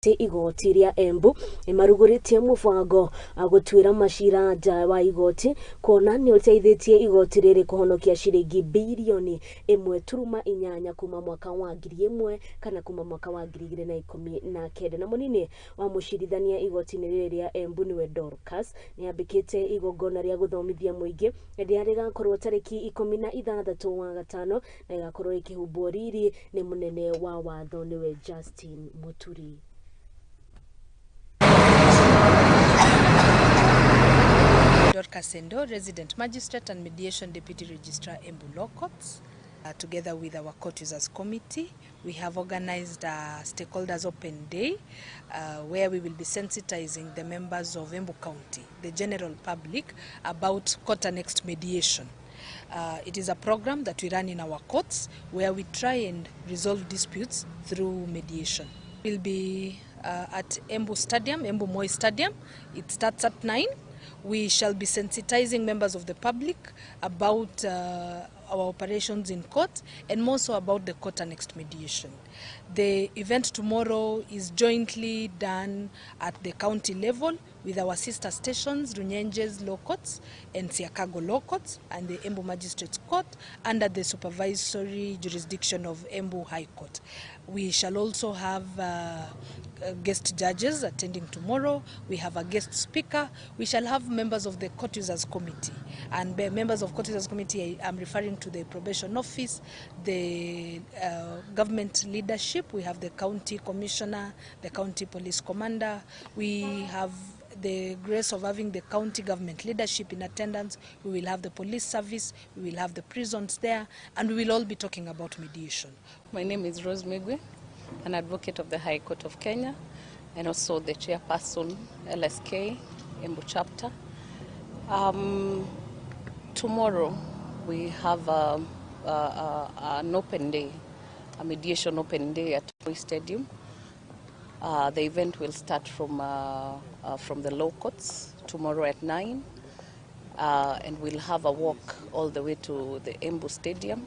igoti ria Embu imaruguritie mubango gutuira macira nja wa igoti kona ni uteithitie igoti riri kuhonokia ciringi bilioni 1.8 kuma mwaka wa 1000 kana kuma mwaka wa 2019 na munini wa mucirithania igoti riri ria Embu niwe Dorcas ni ambikite igongona ria guthomithia muingi ria rigakorwo tariki 16 wa gatano na igakorwo ikihumbwo riri ni munene wa watho niwe Justin Muturi. Dorcas Endo, Resident Magistrate and Mediation Deputy Registrar Embu Law Courts. Together with our Court Users Committee, we have organized a Stakeholders Open Day where we will be sensitizing the members of Embu County, the general public, about court annexed mediation. It is a program that we run in our courts where we try and resolve disputes through mediation. We'll be at Embu Stadium, Embu Moi Stadium. It starts at 9. We shall be sensitizing members of the public about our operations in court and more so about the court annexed mediation. The event tomorrow is jointly done at the county level with our sister stations, Runyenje's Law Courts and Siakago Law Courts and the Embu Magistrates Court under the supervisory jurisdiction of Embu High Court. We shall also have guest judges attending tomorrow. We have a guest speaker. We shall have members of the Court Users Committee. And by members of Court Users Committee, I'm referring to the probation office, the government leadership. We have the county commissioner, the county police commander. We have the grace of having the county government leadership in attendance. We will have the police service, we will have the prisons there, and we will all be talking about mediation. My name is Rose Migwe, an advocate of the High Court of Kenya, and also the chairperson, LSK, Embu chapter. Tomorrow we have an open day, a mediation open day at Moi Stadium. The event will start from the law courts tomorrow at 9, and we'll have a walk all the way to the Embu Stadium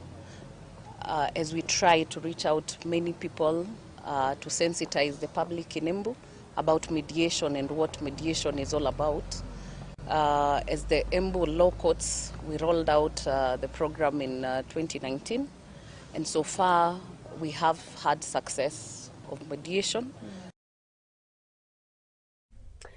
as we try to reach out many people to sensitize the public in Embu about mediation and what mediation is all about. As the Embu law courts, we rolled out the program in 2019, and so far we have had success of mediation.